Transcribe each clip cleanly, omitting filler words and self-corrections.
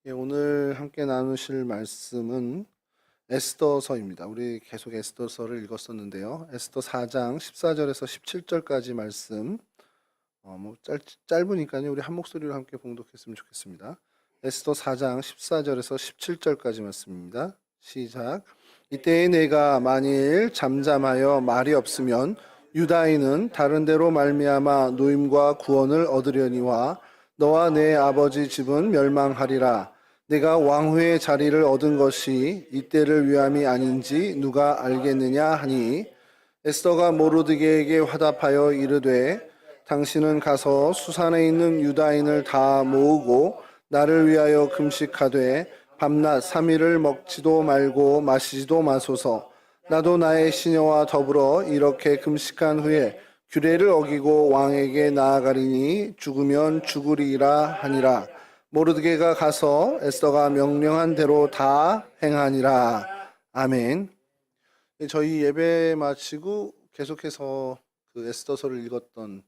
예, 오늘 함께 나누실 말씀은 에스더서입니다. 우리 계속 에스더서를 읽었었는데요. 에스더 4장 14절에서 17절까지 말씀, 짧으니까요. 우리 한 목소리로 함께 봉독했으면 좋겠습니다. 에스더 4장 14절에서 17절까지 말씀입니다. 시작. 이때에 내가 만일 잠잠하여 말이 없으면 유다인은 다른 데로 말미암아 노임과 구원을 얻으려니와 너와 내 아버지 집은 멸망하리라. 내가 왕후의 자리를 얻은 것이 이때를 위함이 아닌지 누가 알겠느냐 하니 에스더가 모르드게에게 화답하여 이르되 당신은 가서 수산에 있는 유다인을 다 모으고 나를 위하여 금식하되 밤낮 3일을 먹지도 말고 마시지도 마소서. 나도 나의 시녀와 더불어 이렇게 금식한 후에 규례를 어기고 왕에게 나아가리니 죽으면 죽으리라 하니라. 모르드게가 가서 에스더가 명령한 대로 다 행하니라. 아멘. 저희 예배 마치고 계속해서 그 에스더서를 읽었던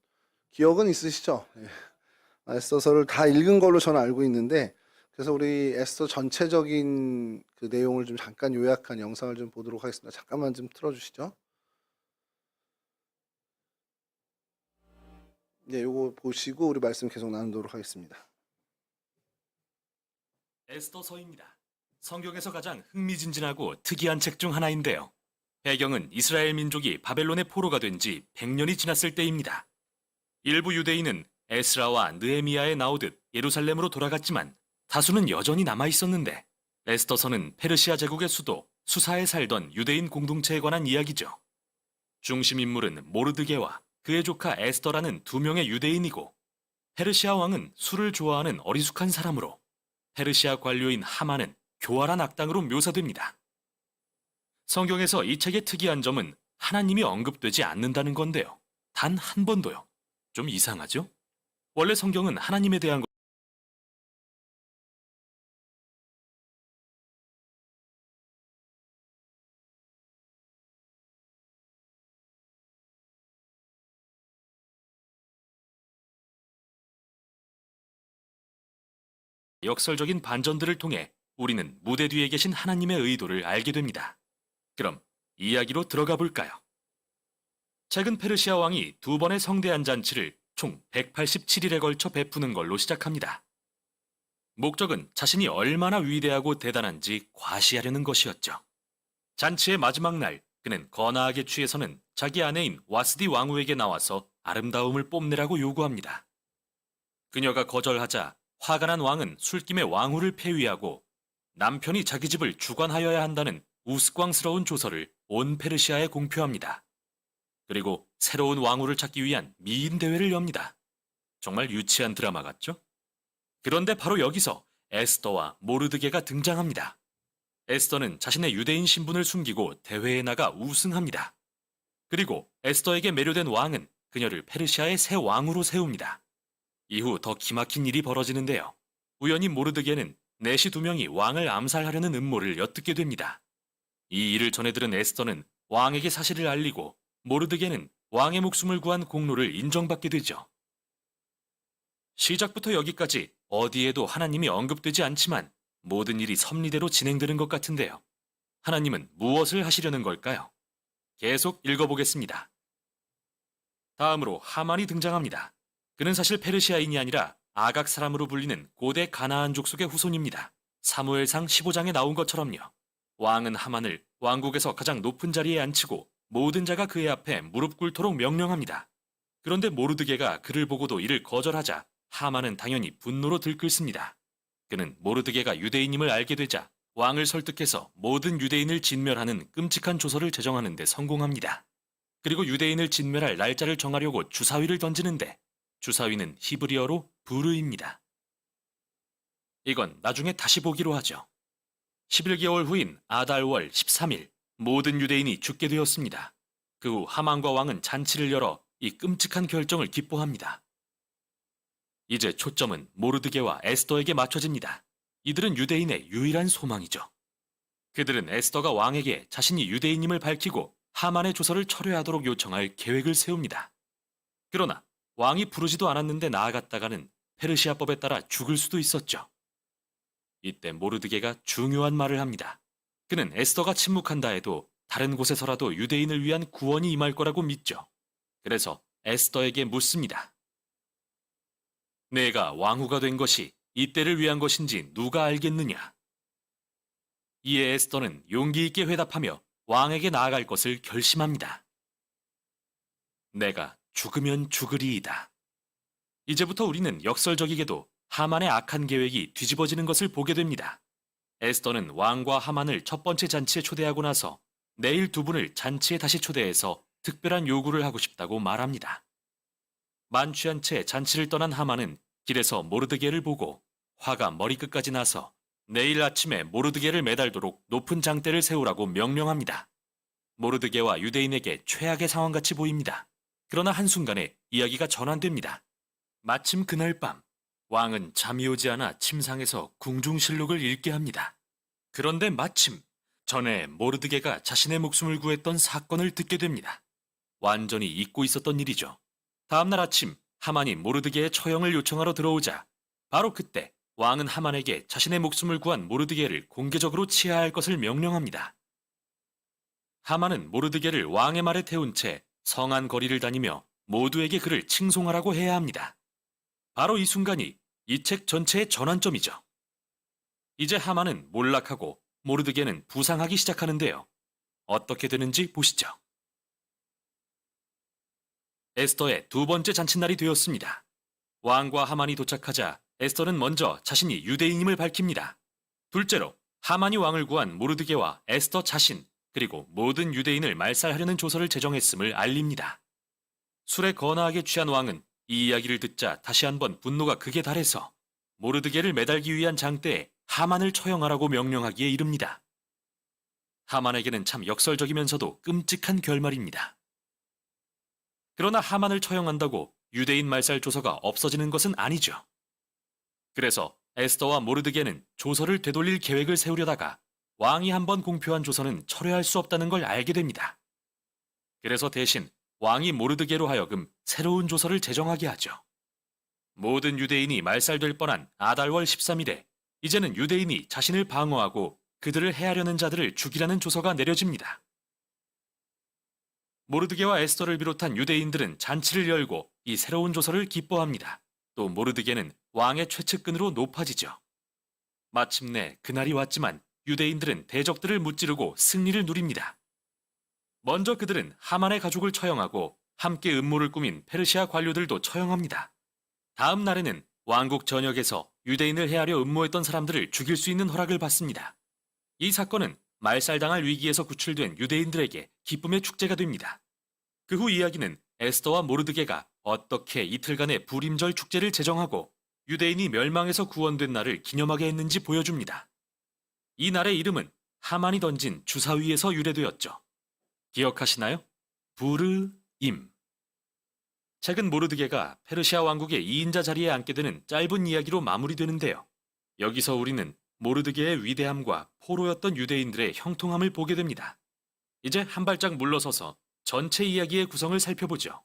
기억은 있으시죠? 예. 에스더서를 다 읽은 걸로 저는 알고 있는데, 그래서 우리 에스더 전체적인 그 내용을 좀 잠깐 요약한 영상을 좀 보도록 하겠습니다. 잠깐만 좀 틀어주시죠. 네, 요거 보시고 우리 말씀 계속 나누도록 하겠습니다. 에스더서입니다. 성경에서 가장 흥미진진하고 특이한 책 중 하나인데요. 배경은 이스라엘 민족이 바벨론의 포로가 된 지 100년이 지났을 때입니다. 일부 유대인은 에스라와 느헤미야에 나오듯 예루살렘으로 돌아갔지만 다수는 여전히 남아 있었는데, 에스더서는 페르시아 제국의 수도 수사에 살던 유대인 공동체에 관한 이야기죠. 중심 인물은 모르드게와 그의 조카 에스더라는 두 명의 유대인이고, 페르시아 왕은 술을 좋아하는 어리숙한 사람으로 페르시아 관료인 하만은 교활한 악당으로 묘사됩니다. 성경에서 이 책의 특이한 점은 하나님이 언급되지 않는다는 건데요. 단 한 번도요. 좀 이상하죠? 원래 성경은 하나님에 대한 역설적인 반전들을 통해 우리는 무대 뒤에 계신 하나님의 의도를 알게 됩니다. 그럼 이야기로 들어가 볼까요? 최근 페르시아 왕이 두 번의 성대한 잔치를 총 187일에 걸쳐 베푸는 걸로 시작합니다. 목적은 자신이 얼마나 위대하고 대단한지 과시하려는 것이었죠. 잔치의 마지막 날, 그는 거나하게 취해서는 자기 아내인 와스디 왕후에게 나와서 아름다움을 뽐내라고 요구합니다. 그녀가 거절하자 화가 난 왕은 술김에 왕후를 폐위하고 남편이 자기 집을 주관하여야 한다는 우스꽝스러운 조서를 온 페르시아에 공표합니다. 그리고 새로운 왕후를 찾기 위한 미인 대회를 엽니다. 정말 유치한 드라마 같죠? 그런데 바로 여기서 에스더와 모르드게가 등장합니다. 에스더는 자신의 유대인 신분을 숨기고 대회에 나가 우승합니다. 그리고 에스더에게 매료된 왕은 그녀를 페르시아의 새 왕으로 세웁니다. 이후 더 기막힌 일이 벌어지는데요. 우연히 모르드게는 내시 두 명이 왕을 암살하려는 음모를 엿듣게 됩니다. 이 일을 전해 들은 에스더는 왕에게 사실을 알리고 모르드게는 왕의 목숨을 구한 공로를 인정받게 되죠. 시작부터 여기까지 어디에도 하나님이 언급되지 않지만 모든 일이 섭리대로 진행되는 것 같은데요. 하나님은 무엇을 하시려는 걸까요? 계속 읽어보겠습니다. 다음으로 하만이 등장합니다. 그는 사실 페르시아인이 아니라 아각 사람으로 불리는 고대 가나안 족속의 후손입니다. 사무엘상 15장에 나온 것처럼요. 왕은 하만을 왕국에서 가장 높은 자리에 앉히고 모든 자가 그의 앞에 무릎 꿇도록 명령합니다. 그런데 모르드게가 그를 보고도 이를 거절하자 하만은 당연히 분노로 들끓습니다. 그는 모르드게가 유대인임을 알게 되자 왕을 설득해서 모든 유대인을 진멸하는 끔찍한 조서를 제정하는 데 성공합니다. 그리고 유대인을 진멸할 날짜를 정하려고 주사위를 던지는데 주사위는 히브리어로 부르입니다. 이건 나중에 다시 보기로 하죠. 11개월 후인 아달월 13일 모든 유대인이 죽게 되었습니다. 그 후 하만과 왕은 잔치를 열어 이 끔찍한 결정을 기뻐합니다. 이제 초점은 모르드게와 에스더에게 맞춰집니다. 이들은 유대인의 유일한 소망이죠. 그들은 에스더가 왕에게 자신이 유대인임을 밝히고 하만의 조서를 철회하도록 요청할 계획을 세웁니다. 그러나 왕이 부르지도 않았는데 나아갔다가는 페르시아법에 따라 죽을 수도 있었죠. 이때 모르드게가 중요한 말을 합니다. 그는 에스더가 침묵한다 해도 다른 곳에서라도 유대인을 위한 구원이 임할 거라고 믿죠. 그래서 에스더에게 묻습니다. 내가 왕후가 된 것이 이때를 위한 것인지 누가 알겠느냐? 이에 에스더는 용기 있게 회답하며 왕에게 나아갈 것을 결심합니다. 내가 죽으면 죽으리이다. 이제부터 우리는 역설적이게도 하만의 악한 계획이 뒤집어지는 것을 보게 됩니다. 에스더는 왕과 하만을 첫 번째 잔치에 초대하고 나서 내일 두 분을 잔치에 다시 초대해서 특별한 요구를 하고 싶다고 말합니다. 만취한 채 잔치를 떠난 하만은 길에서 모르드게를 보고 화가 머리끝까지 나서 내일 아침에 모르드게를 매달도록 높은 장대를 세우라고 명령합니다. 모르드게와 유대인에게 최악의 상황같이 보입니다. 그러나 한순간에 이야기가 전환됩니다. 마침 그날 밤 왕은 잠이 오지 않아 침상에서 궁중실록을 읽게 합니다. 그런데 마침 전에 모르드게가 자신의 목숨을 구했던 사건을 듣게 됩니다. 완전히 잊고 있었던 일이죠. 다음날 아침 하만이 모르드게의 처형을 요청하러 들어오자 바로 그때 왕은 하만에게 자신의 목숨을 구한 모르드게를 공개적으로 치하할 것을 명령합니다. 하만은 모르드게를 왕의 말에 태운 채 성안 거리를 다니며 모두에게 그를 칭송하라고 해야 합니다. 바로 이 순간이 이 책 전체의 전환점이죠. 이제 하만은 몰락하고 모르드게는 부상하기 시작하는데요. 어떻게 되는지 보시죠. 에스더의 두 번째 잔칫날이 되었습니다. 왕과 하만이 도착하자 에스더는 먼저 자신이 유대인임을 밝힙니다. 둘째로 하만이 왕을 구한 모르드게와 에스더 자신 그리고 모든 유대인을 말살하려는 조서를 제정했음을 알립니다. 술에 거나하게 취한 왕은 이 이야기를 듣자 다시 한번 분노가 극에 달해서 모르드게를 매달기 위한 장대에 하만을 처형하라고 명령하기에 이릅니다. 하만에게는 참 역설적이면서도 끔찍한 결말입니다. 그러나 하만을 처형한다고 유대인 말살 조서가 없어지는 것은 아니죠. 그래서 에스더와 모르드게는 조서를 되돌릴 계획을 세우려다가 왕이 한번 공표한 조서는 철회할 수 없다는 걸 알게 됩니다. 그래서 대신 왕이 모르드게로 하여금 새로운 조서를 제정하게 하죠. 모든 유대인이 말살될 뻔한 아달월 13일에 이제는 유대인이 자신을 방어하고 그들을 해하려는 자들을 죽이라는 조서가 내려집니다. 모르드게와 에스더를 비롯한 유대인들은 잔치를 열고 이 새로운 조서를 기뻐합니다. 또 모르드게는 왕의 최측근으로 높아지죠. 마침내 그날이 왔지만 유대인들은 대적들을 무찌르고 승리를 누립니다. 먼저 그들은 하만의 가족을 처형하고 함께 음모를 꾸민 페르시아 관료들도 처형합니다. 다음 날에는 왕국 전역에서 유대인을 해하려 음모했던 사람들을 죽일 수 있는 허락을 받습니다. 이 사건은 말살당할 위기에서 구출된 유대인들에게 기쁨의 축제가 됩니다. 그 후 이야기는 에스더와 모르드게가 어떻게 이틀간의 불임절 축제를 제정하고 유대인이 멸망에서 구원된 날을 기념하게 했는지 보여줍니다. 이 날의 이름은 하만이 던진 주사위에서 유래되었죠. 기억하시나요? 부르임. 책은 모르드게가 페르시아 왕국의 2인자 자리에 앉게 되는 짧은 이야기로 마무리되는데요. 여기서 우리는 모르드게의 위대함과 포로였던 유대인들의 형통함을 보게 됩니다. 이제 한 발짝 물러서서 전체 이야기의 구성을 살펴보죠.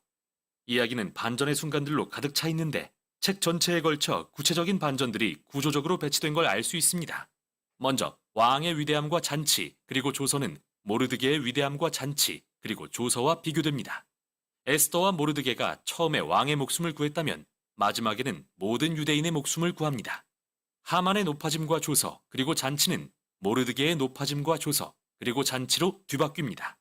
이야기는 반전의 순간들로 가득 차 있는데 책 전체에 걸쳐 구체적인 반전들이 구조적으로 배치된 걸 알 수 있습니다. 먼저 왕의 위대함과 잔치 그리고 조서는 모르드게의 위대함과 잔치 그리고 조서와 비교됩니다. 에스더와 모르드게가 처음에 왕의 목숨을 구했다면 마지막에는 모든 유대인의 목숨을 구합니다. 하만의 높아짐과 조서 그리고 잔치는 모르드게의 높아짐과 조서 그리고 잔치로 뒤바뀝니다.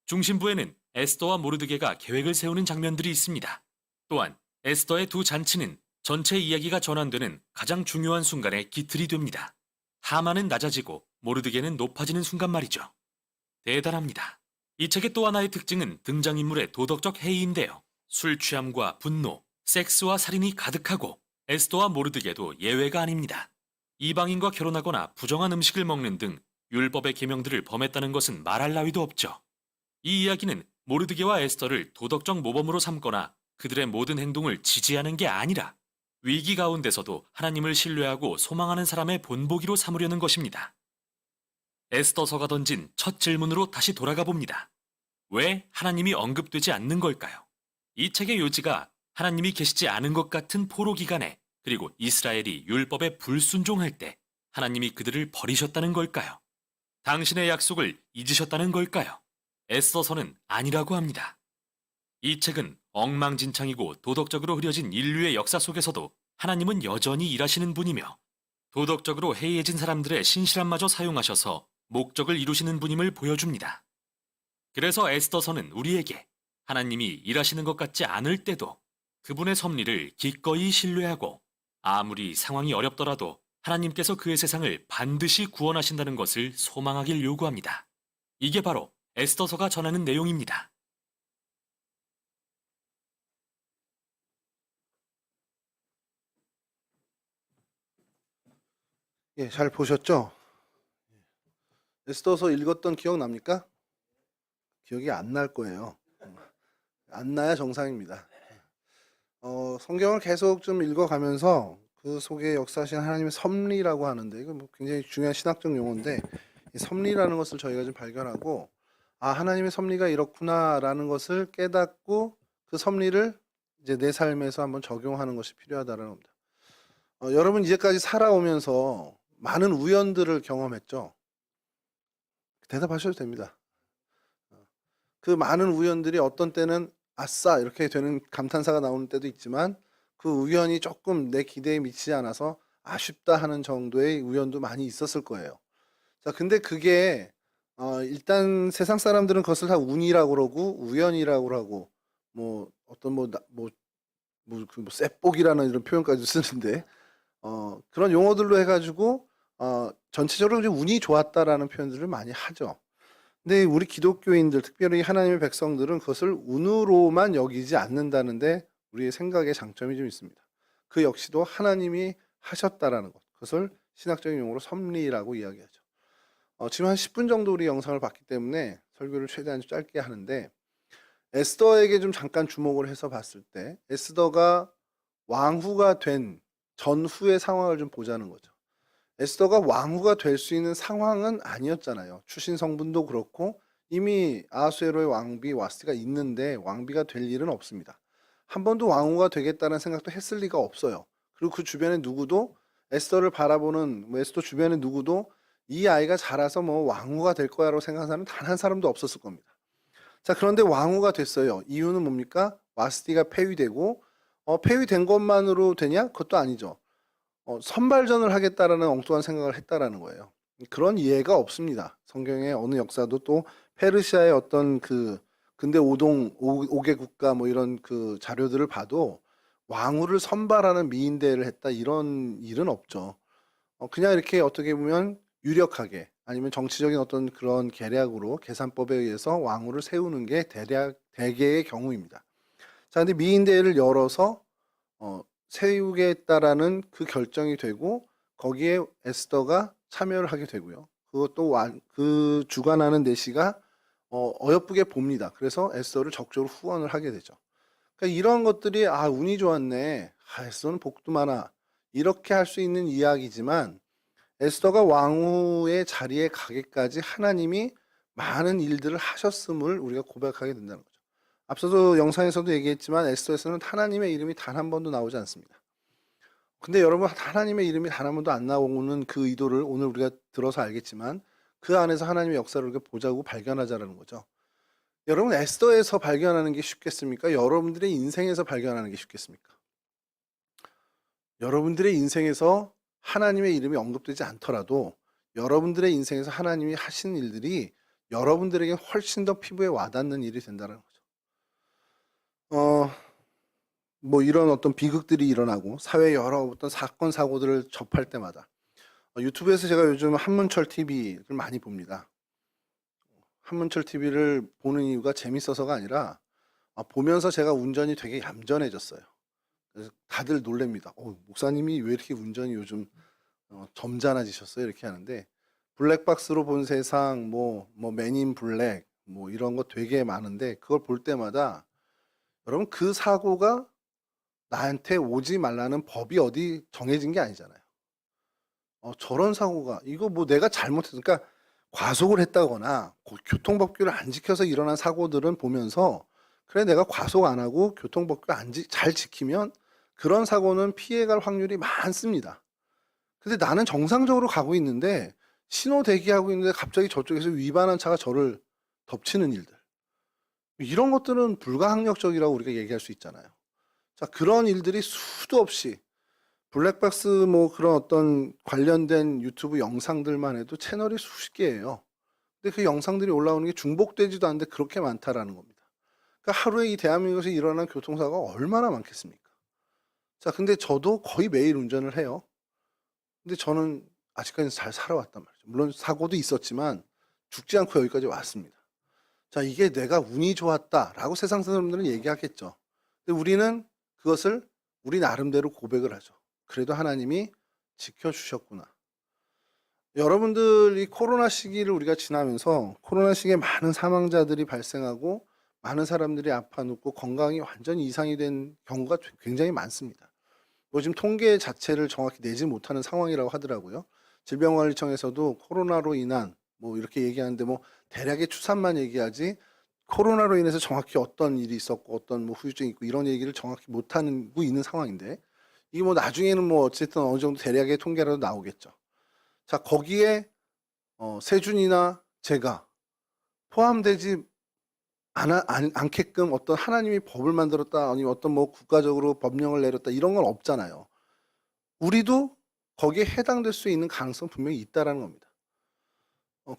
중심부에는 에스더와 모르드게가 계획을 세우는 장면들이 있습니다. 또한 에스더의 두 잔치는 전체 이야기가 전환되는 가장 중요한 순간에 기틀이 됩니다. 하만은 낮아지고 모르드게는 높아지는 순간 말이죠. 대단합니다. 이 책의 또 하나의 특징은 등장인물의 도덕적 해이인데요. 술 취함과 분노, 섹스와 살인이 가득하고 에스더와 모르드게도 예외가 아닙니다. 이방인과 결혼하거나 부정한 음식을 먹는 등 율법의 계명들을 범했다는 것은 말할 나위도 없죠. 이 이야기는 모르드게와 에스더를 도덕적 모범으로 삼거나 그들의 모든 행동을 지지하는 게 아니라 위기 가운데서도 하나님을 신뢰하고 소망하는 사람의 본보기로 삼으려는 것입니다. 에스더서가 던진 첫 질문으로 다시 돌아가 봅니다. 왜 하나님이 언급되지 않는 걸까요? 이 책의 요지가 하나님이 계시지 않은 것 같은 포로 기간에 그리고 이스라엘이 율법에 불순종할 때 하나님이 그들을 버리셨다는 걸까요? 당신의 약속을 잊으셨다는 걸까요? 에스더서는 아니라고 합니다. 이 책은 엉망진창이고 도덕적으로 흐려진 인류의 역사 속에서도 하나님은 여전히 일하시는 분이며 도덕적으로 해이해진 사람들의 신실함마저 사용하셔서 목적을 이루시는 분임을 보여줍니다. 그래서 에스더서는 우리에게 하나님이 일하시는 것 같지 않을 때도 그분의 섭리를 기꺼이 신뢰하고 아무리 상황이 어렵더라도 하나님께서 그의 세상을 반드시 구원하신다는 것을 소망하길 요구합니다. 이게 바로 에스더서가 전하는 내용입니다. 예, 잘 보셨죠? 에스더서 읽었던 기억 납니까? 기억이 안 날 거예요. 안 나야 정상입니다. 성경을 계속 좀 읽어가면서 그 속에 역사하신 하나님의 섭리라고 하는데, 이거 뭐 굉장히 중요한 신학적 용어인데, 이 섭리라는 것을 저희가 좀 발견하고, 아, 하나님의 섭리가 이렇구나라는 것을 깨닫고 그 섭리를 이제 내 삶에서 한번 적용하는 것이 필요하다는 겁니다. 여러분 이제까지 살아오면서 많은 우연들을 경험했죠. 대답하셔도 됩니다. 그 많은 우연들이 어떤 때는 아싸 이렇게 되는 감탄사가 나오는 때도 있지만 그 우연이 조금 내 기대에 미치지 않아서 아쉽다 하는 정도의 우연도 많이 있었을 거예요. 자, 근데 그게 일단 세상 사람들은 그것을 다 운이라고 그러고 우연이라고 그러고 뭐 어떤 뭐 쌔복이라는 이런 표현까지 쓰는데 그런 용어들로 해가지고 전체적으로 좀 운이 좋았다라는 표현들을 많이 하죠. 근데 우리 기독교인들, 특별히 하나님의 백성들은 그것을 운으로만 여기지 않는다는데 우리의 생각에 장점이 좀 있습니다. 그 역시도 하나님이 하셨다라는 것. 그것을 신학적인 용어로 섭리라고 이야기하죠. 지금 한 10분 정도 우리 영상을 봤기 때문에 설교를 최대한 짧게 하는데 에스더에게 좀 잠깐 주목을 해서 봤을 때 에스더가 왕후가 된 전후의 상황을 좀 보자는 거죠. 에스더가 왕후가 될 수 있는 상황은 아니었잖아요. 출신 성분도 그렇고 이미 아하수에로의 왕비 와스티가 있는데 왕비가 될 일은 없습니다. 한 번도 왕후가 되겠다는 생각도 했을 리가 없어요. 그리고 그 주변에 누구도 에스더를 바라보는 에스더 주변에 누구도 이 아이가 자라서 뭐 왕후가 될 거야라고 생각하는 사람은 단 한 사람도 없었을 겁니다. 자, 그런데 왕후가 됐어요. 이유는 뭡니까? 와스티가 폐위되고 폐위된 것만으로 되냐? 그것도 아니죠. 선발전을 하겠다라는 엉뚱한 생각을 했다라는 거예요. 그런 이해가 없습니다. 성경의 어느 역사도 또 페르시아의 어떤 그 근대 5개 국가 뭐 이런 그 자료들을 봐도 왕후를 선발하는 미인대회를 했다 이런 일은 없죠. 그냥 이렇게 어떻게 보면 유력하게 아니면 정치적인 어떤 그런 계략으로 계산법에 의해서 왕후를 세우는 게 대개의 경우입니다. 자, 근데 미인대회를 열어서 세우겠다라는 그 결정이 되고 거기에 에스더가 참여를 하게 되고요. 그것도 그 주관하는 내시가 어여쁘게 봅니다. 그래서 에스더를 적극적으로 후원을 하게 되죠. 그러니까 이런 것들이 운이 좋았네. 에스더는 복도 많아. 이렇게 할 수 있는 이야기지만 에스더가 왕후의 자리에 가기까지 하나님이 많은 일들을 하셨음을 우리가 고백하게 된다는 거죠. 앞서도 영상에서도 얘기했지만 에스더에서는 하나님의 이름이 단 한 번도 나오지 않습니다. 근데 여러분 하나님의 이름이 단 한 번도 안 나오는 그 의도를 오늘 우리가 들어서 알겠지만 그 안에서 하나님의 역사를 우리가 보자고 발견하자라는 거죠. 여러분 에스더에서 발견하는 게 쉽겠습니까? 여러분들의 인생에서 발견하는 게 쉽겠습니까? 여러분들의 인생에서 하나님의 이름이 언급되지 않더라도 여러분들의 인생에서 하나님이 하신 일들이 여러분들에게 훨씬 더 피부에 와닿는 일이 된다는 거죠. 뭐 이런 어떤 비극들이 일어나고 사회 여러 어떤 사건 사고들을 접할 때마다 유튜브에서 제가 요즘 한문철 TV를 많이 봅니다. 한문철 TV를 보는 이유가 재밌어서가 아니라 보면서 제가 운전이 되게 얌전해졌어요. 그래서 다들 놀랍니다. 목사님이 왜 이렇게 운전이 요즘 점잖아지셨어요? 이렇게 하는데 블랙박스로 본 세상 뭐 맨인 블랙 뭐 이런 거 되게 많은데 그걸 볼 때마다 여러분 그 사고가 나한테 오지 말라는 법이 어디 정해진 게 아니잖아요. 저런 사고가 이거 뭐 내가 잘못해서 그러니까 과속을 했다거나 교통법규를 안 지켜서 일어난 사고들은 보면서 그래 내가 과속 안 하고 교통법규 잘 지키면 그런 사고는 피해갈 확률이 많습니다. 근데 나는 정상적으로 가고 있는데 신호 대기하고 있는데 갑자기 저쪽에서 위반한 차가 저를 덮치는 일들. 이런 것들은 불가항력적이라고 우리가 얘기할 수 있잖아요. 자, 그런 일들이 수도 없이 블랙박스 뭐 그런 어떤 관련된 유튜브 영상들만 해도 채널이 수십 개예요. 근데 그 영상들이 올라오는 게 중복되지도 않는데 그렇게 많다라는 겁니다. 그러니까 하루에 이 대한민국에서 일어나는 교통사고가 얼마나 많겠습니까? 자, 근데 저도 거의 매일 운전을 해요. 근데 저는 아직까지는 잘 살아왔단 말이죠. 물론 사고도 있었지만 죽지 않고 여기까지 왔습니다. 자, 이게 내가 운이 좋았다라고 세상 사람들은 얘기하겠죠. 근데 우리는 그것을 우리 나름대로 고백을 하죠. 그래도 하나님이 지켜주셨구나. 여러분들 이 코로나 시기를 우리가 지나면서 코로나 시기에 많은 사망자들이 발생하고 많은 사람들이 아파 눕고 건강이 완전히 이상이 된 경우가 굉장히 많습니다. 뭐 지금 통계 자체를 정확히 내지 못하는 상황이라고 하더라고요. 질병관리청에서도 코로나로 인한 뭐 이렇게 얘기하는데 뭐 대략의 추산만 얘기하지 코로나로 인해서 정확히 어떤 일이 있었고 어떤 뭐 후유증이 있고 이런 얘기를 정확히 못하고 있는 상황인데 이게 뭐 나중에는 뭐 어쨌든 어느 정도 대략의 통계라도 나오겠죠. 자, 거기에 세준이나 제가 포함되지 않게끔 어떤 하나님이 법을 만들었다 아니면 어떤 뭐 국가적으로 법령을 내렸다 이런 건 없잖아요. 우리도 거기에 해당될 수 있는 가능성 분명히 있다라는 겁니다.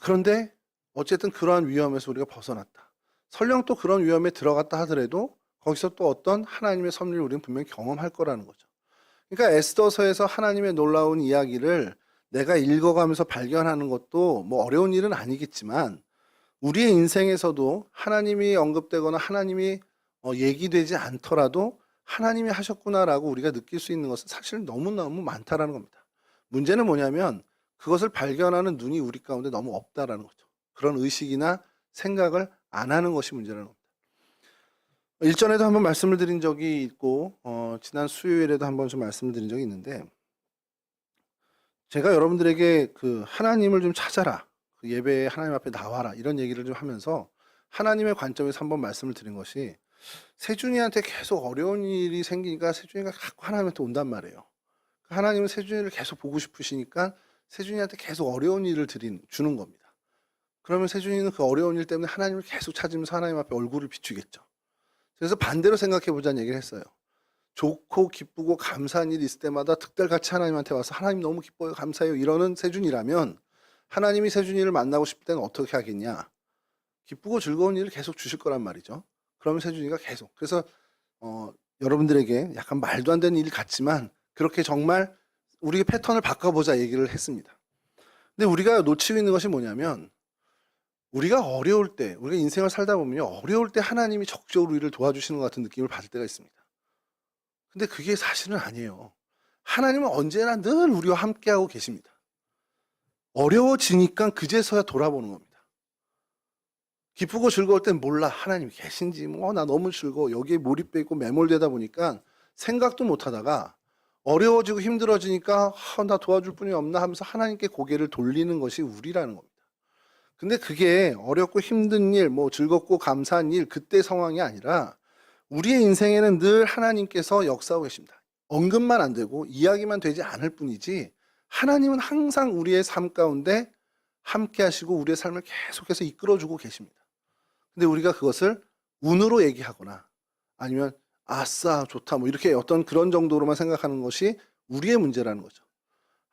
그런데 어쨌든 그러한 위험에서 우리가 벗어났다. 설령 또 그런 위험에 들어갔다 하더라도 거기서 또 어떤 하나님의 섭리를 우리는 분명히 경험할 거라는 거죠. 그러니까 에스더서에서 하나님의 놀라운 이야기를 내가 읽어가면서 발견하는 것도 뭐 어려운 일은 아니겠지만 우리의 인생에서도 하나님이 언급되거나 하나님이 얘기되지 않더라도 하나님이 하셨구나라고 우리가 느낄 수 있는 것은 사실 너무너무 많다라는 겁니다. 문제는 뭐냐면 그것을 발견하는 눈이 우리 가운데 너무 없다라는 거죠. 그런 의식이나 생각을 안 하는 것이 문제라는 겁니다. 일전에도 한번 말씀을 드린 적이 있고 지난 수요일에도 한번 좀 말씀을 드린 적이 있는데 제가 여러분들에게 그 하나님을 좀 찾아라. 그 예배에 하나님 앞에 나와라. 이런 얘기를 좀 하면서 하나님의 관점에서 한번 말씀을 드린 것이 세준이한테 계속 어려운 일이 생기니까 세준이가 자꾸 하나님한테 온단 말이에요. 하나님은 세준이를 계속 보고 싶으시니까 세준이한테 계속 어려운 일을 주는 겁니다. 그러면 세준이는 그 어려운 일 때문에 하나님을 계속 찾으면서 하나님 앞에 얼굴을 비추겠죠. 그래서 반대로 생각해 보자는 얘기를 했어요. 좋고 기쁘고 감사한 일이 있을 때마다 특별같이 하나님한테 와서 하나님 너무 기뻐요 감사해요 이러는 세준이라면 하나님이 세준이를 만나고 싶을 때는 어떻게 하겠냐. 기쁘고 즐거운 일을 계속 주실 거란 말이죠. 그러면 세준이가 계속 그래서 여러분들에게 약간 말도 안 되는 일 같지만 그렇게 정말 우리의 패턴을 바꿔보자 얘기를 했습니다. 근데 우리가 놓치고 있는 것이 뭐냐면 우리가 어려울 때 우리가 인생을 살다 보면 어려울 때 하나님이 적극적으로 우리를 도와주시는 것 같은 느낌을 받을 때가 있습니다. 근데 그게 사실은 아니에요. 하나님은 언제나 늘 우리와 함께하고 계십니다. 어려워지니까 그제서야 돌아보는 겁니다. 기쁘고 즐거울 땐 몰라 하나님이 계신지 뭐 나 너무 즐거워 여기에 몰입돼 있고 매몰되다 보니까 생각도 못하다가 어려워지고 힘들어지니까 나 도와줄 분이 없나 하면서 하나님께 고개를 돌리는 것이 우리라는 겁니다. 근데 그게 어렵고 힘든 일, 뭐 즐겁고 감사한 일 그때 상황이 아니라 우리의 인생에는 늘 하나님께서 역사하고 계십니다. 언급만 안 되고 이야기만 되지 않을 뿐이지 하나님은 항상 우리의 삶 가운데 함께 하시고 우리의 삶을 계속해서 이끌어주고 계십니다. 근데 우리가 그것을 운으로 얘기하거나 아니면 아싸 좋다 뭐 이렇게 어떤 그런 정도로만 생각하는 것이 우리의 문제라는 거죠.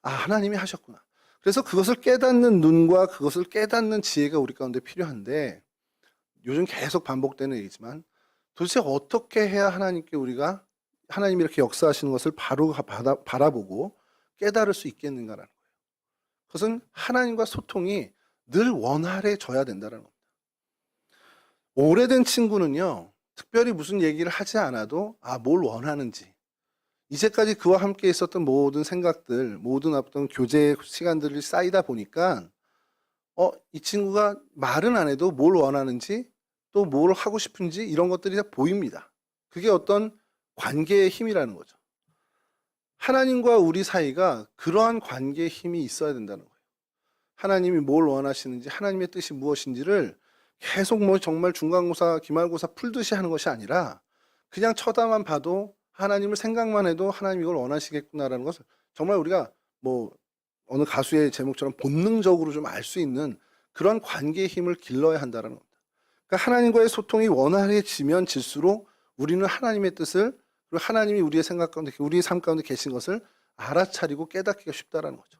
아, 하나님이 하셨구나. 그래서 그것을 깨닫는 눈과 그것을 깨닫는 지혜가 우리 가운데 필요한데 요즘 계속 반복되는 얘기지만 도대체 어떻게 해야 하나님께 우리가 하나님이 이렇게 역사하시는 것을 바로 바라보고 깨달을 수 있겠는가라는 거예요. 그것은 하나님과 소통이 늘 원활해져야 된다는 겁니다. 오래된 친구는요, 특별히 무슨 얘기를 하지 않아도 뭘 원하는지 이제까지 그와 함께 있었던 모든 생각들, 모든 어떤 교제 시간들이 쌓이다 보니까 이 친구가 말은 안 해도 뭘 원하는지 또 뭘 하고 싶은지 이런 것들이 다 보입니다. 그게 어떤 관계의 힘이라는 거죠. 하나님과 우리 사이가 그러한 관계의 힘이 있어야 된다는 거예요. 하나님이 뭘 원하시는지 하나님의 뜻이 무엇인지를 계속 뭐 정말 중간고사, 기말고사 풀듯이 하는 것이 아니라 그냥 쳐다만 봐도 하나님을 생각만 해도 하나님 이걸 원하시겠구나라는 것을 정말 우리가 뭐 어느 가수의 제목처럼 본능적으로 좀 알 수 있는 그런 관계의 힘을 길러야 한다는 겁니다. 그러니까 하나님과의 소통이 원활해지면 질수록 우리는 하나님의 뜻을, 그리고 하나님이 우리의 생각 가운데, 우리의 삶 가운데 계신 것을 알아차리고 깨닫기가 쉽다라는 거죠.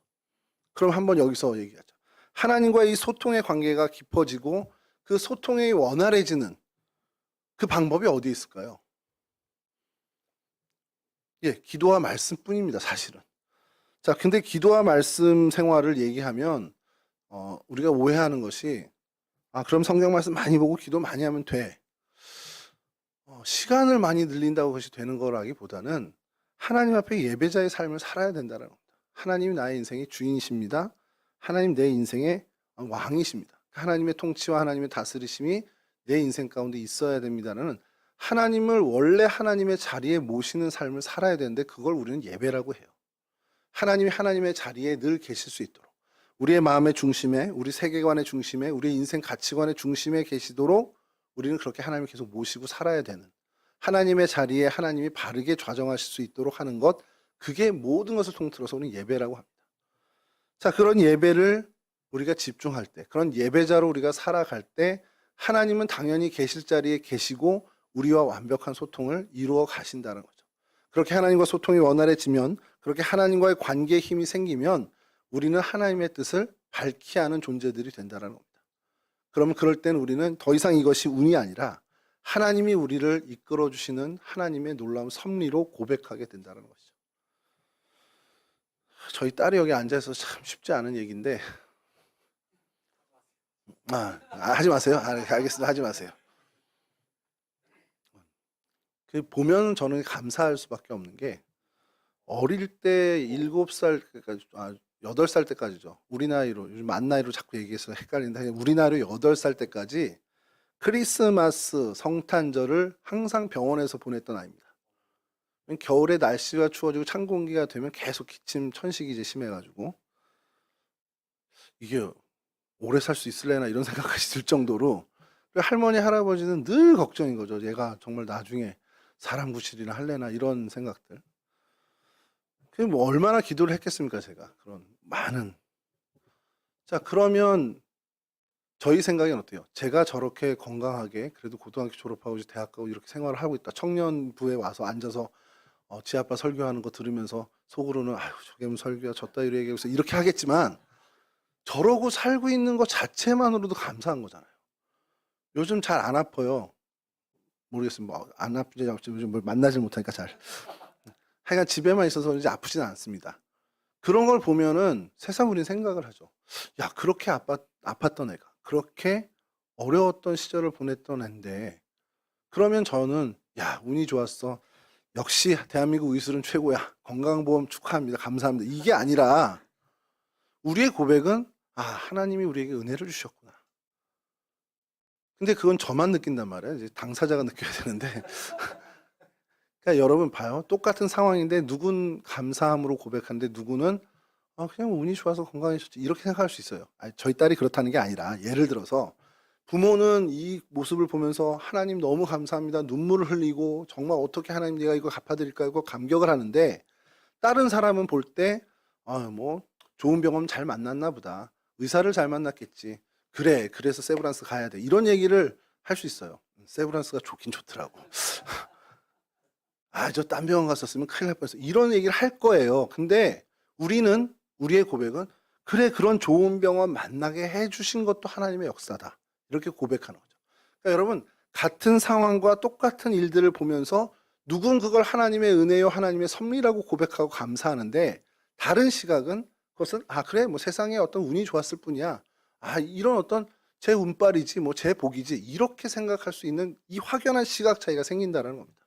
그럼 한번 여기서 얘기하죠. 하나님과의 이 소통의 관계가 깊어지고 그 소통이 원활해지는 그 방법이 어디에 있을까요? 예, 기도와 말씀뿐입니다, 사실은. 자, 근데 기도와 말씀 생활을 얘기하면 우리가 오해하는 것이, 그럼 성경 말씀 많이 보고 기도 많이 하면 돼. 시간을 많이 늘린다고 그것이 되는 거라기보다는 하나님 앞에 예배자의 삶을 살아야 된다는 겁니다. 하나님이 나의 인생의 주인이십니다. 하나님 내 인생의 왕이십니다. 하나님의 통치와 하나님의 다스리심이 내 인생 가운데 있어야 됩니다라는, 하나님을 원래 하나님의 자리에 모시는 삶을 살아야 되는데 그걸 우리는 예배라고 해요. 하나님이 하나님의 자리에 늘 계실 수 있도록, 우리의 마음의 중심에, 우리 세계관의 중심에, 우리의 인생 가치관의 중심에 계시도록 우리는 그렇게 하나님을 계속 모시고 살아야 되는, 하나님의 자리에 하나님이 바르게 좌정하실 수 있도록 하는 것, 그게 모든 것을 통틀어서 우리는 예배라고 합니다. 자, 그런 예배를 우리가 집중할 때, 그런 예배자로 우리가 살아갈 때 하나님은 당연히 계실 자리에 계시고 우리와 완벽한 소통을 이루어 가신다는 거죠. 그렇게 하나님과 소통이 원활해지면, 그렇게 하나님과의 관계에 힘이 생기면 우리는 하나님의 뜻을 밝히 하는 존재들이 된다는 겁니다. 그러면 그럴 땐 우리는 더 이상 이것이 운이 아니라 하나님이 우리를 이끌어 주시는 하나님의 놀라운 섭리로 고백하게 된다는 것이죠. 저희 딸이 여기 앉아서 참 쉽지 않은 얘기인데, 하지 마세요. 알겠습니다. 하지 마세요. 보면 저는 감사할 수밖에 없는 게, 어릴 때 7살까지, 8살 때까지죠. 우리 나이로, 요즘 만 나이로 자꾸 얘기해서 헷갈리는데, 우리 나이로 8살 때까지 크리스마스, 성탄절을 항상 병원에서 보냈던 아이입니다. 겨울에 날씨가 추워지고 찬 공기가 되면 계속 기침, 천식이 이제 심해가지고, 이게 오래 살 수 있을래나 이런 생각까지 들 정도로, 할머니, 할아버지는 늘 걱정인 거죠. 얘가 정말 나중에 사람 구실이나 할래나 이런 생각들. 그게 뭐 얼마나 기도를 했겠습니까, 제가. 그런 많은. 자, 그러면 저희 생각엔 어때요? 제가 저렇게 건강하게 그래도 고등학교 졸업하고 이제 대학 가고 이렇게 생활을 하고 있다. 청년부에 와서 앉아서 지 아빠 설교하는 거 들으면서 속으로는 아유, 저게 무슨 설교야, 저따 이래 얘기해서 이렇게 하겠지만, 저러고 살고 있는 것 자체만으로도 감사한 거잖아요. 요즘 잘 안 아파요. 모르겠어요. 뭐 안 아프지, 요즘 뭘 만나질 못하니까 잘. 하여간 집에만 있어서 이제 아프지는 않습니다. 그런 걸 보면은 세상 우린 생각을 하죠. 야, 그렇게 아팠던 애가, 그렇게 어려웠던 시절을 보냈던 애인데, 그러면 저는 야, 운이 좋았어. 역시 대한민국 의술은 최고야. 건강보험 축하합니다. 감사합니다. 이게 아니라 우리의 고백은 하나님이 우리에게 은혜를 주셨구나. 근데 그건 저만 느낀단 말이에요. 이제 당사자가 느껴야 되는데. 그러니까 여러분 봐요. 똑같은 상황인데 누군 감사함으로 고백하는데 누구는 그냥 운이 좋아서 건강해졌지 이렇게 생각할 수 있어요. 저희 딸이 그렇다는 게 아니라, 예를 들어서 부모는 이 모습을 보면서 하나님 너무 감사합니다. 눈물을 흘리고 정말 어떻게 하나님 내가 이거 갚아드릴까 이거 감격을 하는데, 다른 사람은 볼 때 뭐 좋은 병원 잘 만났나 보다. 의사를 잘 만났겠지. 그래, 그래서 세브란스 가야 돼. 이런 얘기를 할 수 있어요. 세브란스가 좋긴 좋더라고. 저 딴 병원 갔었으면 큰일 날 뻔했어. 이런 얘기를 할 거예요. 근데 우리의 고백은, 그래, 그런 좋은 병원 만나게 해주신 것도 하나님의 역사다. 이렇게 고백하는 거죠. 그러니까 여러분, 같은 상황과 똑같은 일들을 보면서 누군 그걸 하나님의 은혜요, 하나님의 섭리라고 고백하고 감사하는데, 다른 시각은 그것은 그래, 뭐 세상에 어떤 운이 좋았을 뿐이야. 이런 어떤 제 운빨이지, 뭐 제 복이지, 이렇게 생각할 수 있는 이 확연한 시각 차이가 생긴다는 겁니다.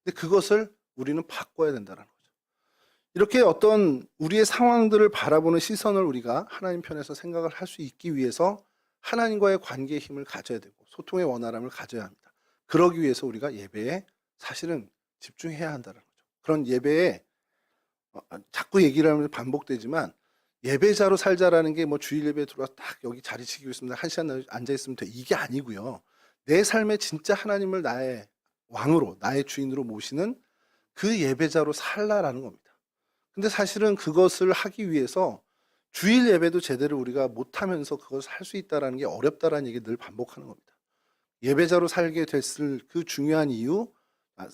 근데 그것을 우리는 바꿔야 된다는 거죠. 이렇게 어떤 우리의 상황들을 바라보는 시선을 우리가 하나님 편에서 생각을 할 수 있기 위해서 하나님과의 관계의 힘을 가져야 되고 소통의 원활함을 가져야 합니다. 그러기 위해서 우리가 예배에 사실은 집중해야 한다는 거죠. 그런 예배에 자꾸 얘기를 하면 반복되지만, 예배자로 살자라는 게 뭐 주일 예배에 들어와서 딱 여기 자리 지키고 있습니다. 1시간 앉아 있으면 돼. 이게 아니고요. 내 삶에 진짜 하나님을 나의 왕으로, 나의 주인으로 모시는 그 예배자로 살라라는 겁니다. 근데 사실은 그것을 하기 위해서 주일 예배도 제대로 우리가 못하면서 그것을 할 수 있다라는 게 어렵다라는 얘기 늘 반복하는 겁니다. 예배자로 살게 됐을 그 중요한 이유,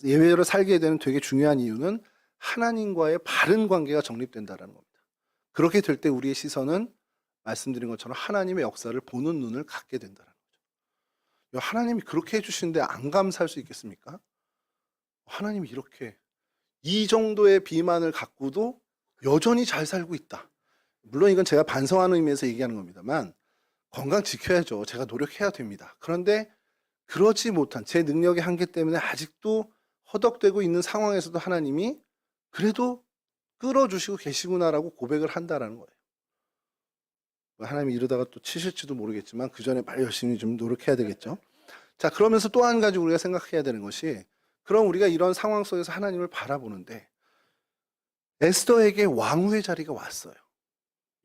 예배자로 살게 되는 되게 중요한 이유는 하나님과의 바른 관계가 정립된다라는 겁니다. 그렇게 될 때 우리의 시선은 말씀드린 것처럼 하나님의 역사를 보는 눈을 갖게 된다는 거죠. 하나님이 그렇게 해주시는데 안 감사할 수 있겠습니까? 하나님이 이렇게 이 정도의 비만을 갖고도 여전히 잘 살고 있다. 물론 이건 제가 반성하는 의미에서 얘기하는 겁니다만 건강 지켜야죠. 제가 노력해야 됩니다. 그런데 그러지 못한 제 능력의 한계 때문에 아직도 허덕대고 있는 상황에서도 하나님이 그래도 끌어주시고 계시구나라고 고백을 한다라는 거예요. 하나님이 이러다가 또 치실지도 모르겠지만 그 전에 빨리 열심히 좀 노력해야 되겠죠. 자, 그러면서 또 한 가지 우리가 생각해야 되는 것이, 그럼 우리가 이런 상황 속에서 하나님을 바라보는데 에스더에게 왕후의 자리가 왔어요.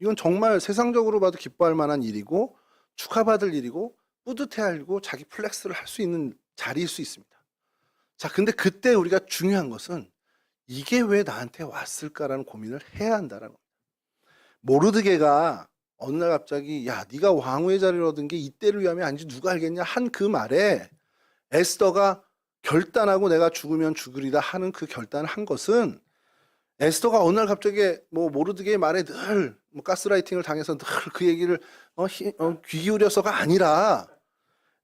이건 정말 세상적으로 봐도 기뻐할 만한 일이고 축하받을 일이고 뿌듯해할 일이고 자기 플렉스를 할 수 있는 자리일 수 있습니다. 자, 근데 그때 우리가 중요한 것은 이게 왜 나한테 왔을까라는 고민을 해야 한다는 겁니다. 모르드게가 어느 날 갑자기 야, 네가 왕후의 자리를 얻은 게 이때를 위함이 아닌지 누가 알겠냐 한 그 말에 에스더가 결단하고 내가 죽으면 죽으리다 하는 그 결단을 한 것은, 에스더가 어느 날 갑자기 모르드게의 말에 늘 가스라이팅을 당해서 늘 그 얘기를 귀 기울여서가 아니라,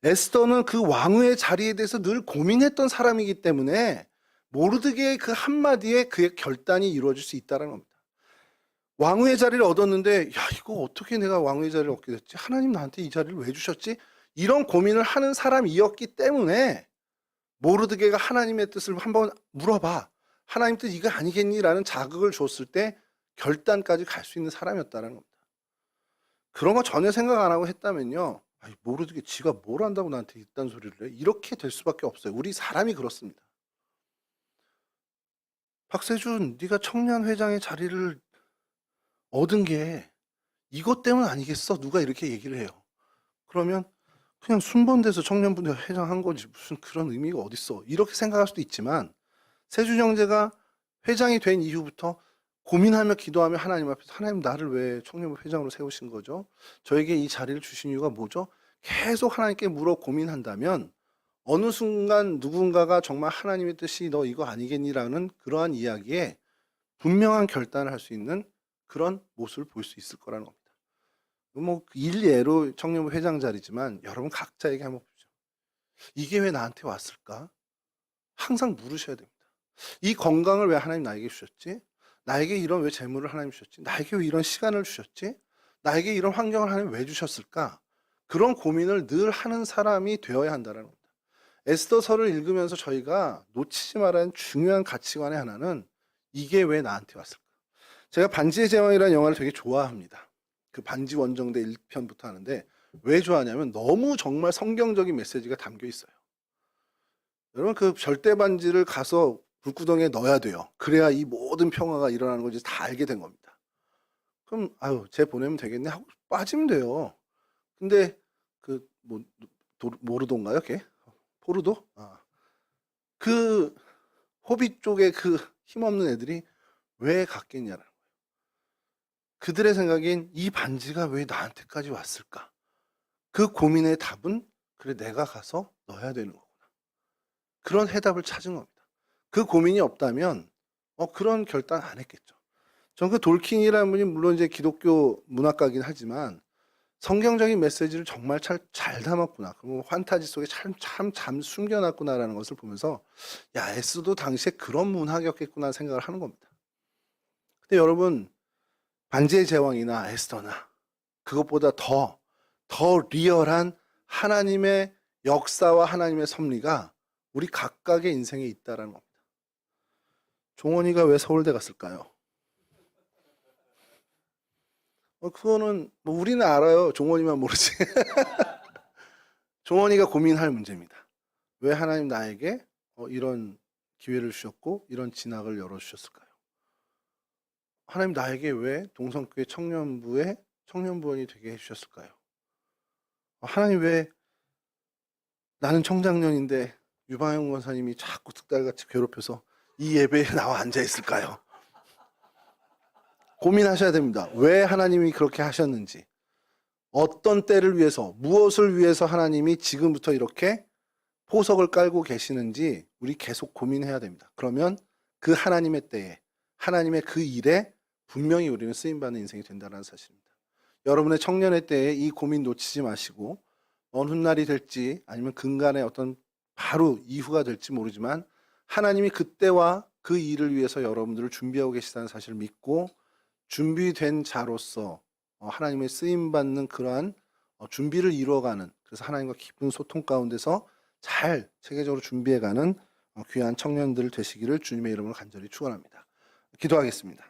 에스더는 그 왕후의 자리에 대해서 늘 고민했던 사람이기 때문에 모르드게의 그 한마디에 그의 결단이 이루어질 수 있다는 겁니다. 왕후의 자리를 얻었는데 야, 이거 어떻게 내가 왕후의 자리를 얻게 됐지? 하나님 나한테 이 자리를 왜 주셨지? 이런 고민을 하는 사람이었기 때문에 모르드게가 하나님의 뜻을 한번 물어봐. 하나님 뜻 이거 아니겠니? 라는 자극을 줬을 때 결단까지 갈 수 있는 사람이었다는 겁니다. 그런 거 전혀 생각 안 하고 했다면요, 모르드게 지가 뭘 안다고 나한테 이딴 소리를 해? 이렇게 될 수밖에 없어요. 우리 사람이 그렇습니다. 박세준, 네가 청년회장의 자리를 얻은 게 이것 때문 아니겠어? 누가 이렇게 얘기를 해요. 그러면 그냥 순번돼서 청년분들 회장한 거지 무슨 그런 의미가 어딨어? 이렇게 생각할 수도 있지만, 세준 형제가 회장이 된 이후부터 고민하며 기도하며 하나님 앞에서, 하나님 나를 왜 청년부 회장으로 세우신 거죠? 저에게 이 자리를 주신 이유가 뭐죠? 계속 하나님께 물어 고민한다면 어느 순간 누군가가 정말 하나님의 뜻이 너 이거 아니겠니라는 그러한 이야기에 분명한 결단을 할 수 있는 그런 모습을 볼 수 있을 거라는 겁니다. 일례로 청년부 회장 자리지만 여러분 각자에게 한번 보죠. 이게 왜 나한테 왔을까? 항상 물으셔야 됩니다. 이 건강을 왜 하나님 나에게 주셨지? 나에게 이런 왜 재물을 하나님 주셨지? 나에게 왜 이런 시간을 주셨지? 나에게 이런 환경을 하나님 왜 주셨을까? 그런 고민을 늘 하는 사람이 되어야 한다는 겁니다. 에스더서를 읽으면서 저희가 놓치지 말아야 하는 중요한 가치관의 하나는 이게 왜 나한테 왔을까? 제가 반지의 제왕이라는 영화를 되게 좋아합니다. 그 반지 원정대 1편부터 하는데 왜 좋아하냐면 너무 정말 성경적인 메시지가 담겨 있어요. 여러분 그 절대 반지를 가서 불구덩이에 넣어야 돼요. 그래야 이 모든 평화가 일어나는 건지 다 알게 된 겁니다. 그럼 쟤 보내면 되겠네 하고 빠지면 돼요. 근데 모르도인가요, 걔? 포르도? 그 호빗 쪽에 그 힘없는 애들이 왜 갔겠냐는 거예요. 그들의 생각엔 이 반지가 왜 나한테까지 왔을까? 그 고민의 답은 그래 내가 가서 넣어야 되는 거구나. 그런 해답을 찾은 겁니다. 그 고민이 없다면 그런 결단 안 했겠죠. 전 그 돌킹이라는 분이 물론 이제 기독교 문학가긴 하지만 성경적인 메시지를 정말 잘 담았구나. 그리고 환타지 속에 참 숨겨놨구나라는 것을 보면서 야, 에스도 당시에 그런 문학이었겠구나 생각을 하는 겁니다. 근데 여러분 반지의 제왕이나 에스더나 그것보다 더 리얼한 하나님의 역사와 하나님의 섭리가 우리 각각의 인생에 있다라는 겁니다. 종원이가 왜 서울대 갔을까요? 그거는 우리는 알아요. 종원이만 모르지. 종원이가 고민할 문제입니다. 왜 하나님 나에게 이런 기회를 주셨고 이런 진학을 열어주셨을까요? 하나님 나에게 왜 동성교회 청년부의 청년부원이 되게 해주셨을까요? 하나님 왜 나는 청장년인데 유방영 권사님이 자꾸 득달같이 괴롭혀서 이 예배에 나와 앉아 있을까요? 고민하셔야 됩니다. 왜 하나님이 그렇게 하셨는지, 어떤 때를 위해서, 무엇을 위해서 하나님이 지금부터 이렇게 포석을 깔고 계시는지 우리 계속 고민해야 됩니다. 그러면 그 하나님의 때에, 하나님의 그 일에 분명히 우리는 쓰임받는 인생이 된다는 사실입니다. 여러분의 청년의 때에 이 고민 놓치지 마시고 어느 날이 될지 아니면 근간의 어떤 바로 이후가 될지 모르지만 하나님이 그때와 그 일을 위해서 여러분들을 준비하고 계시다는 사실을 믿고 준비된 자로서 하나님의 쓰임받는 그러한 준비를 이루어가는, 그래서 하나님과 깊은 소통 가운데서 잘 체계적으로 준비해가는 귀한 청년들 되시기를 주님의 이름으로 간절히 축원합니다. 기도하겠습니다.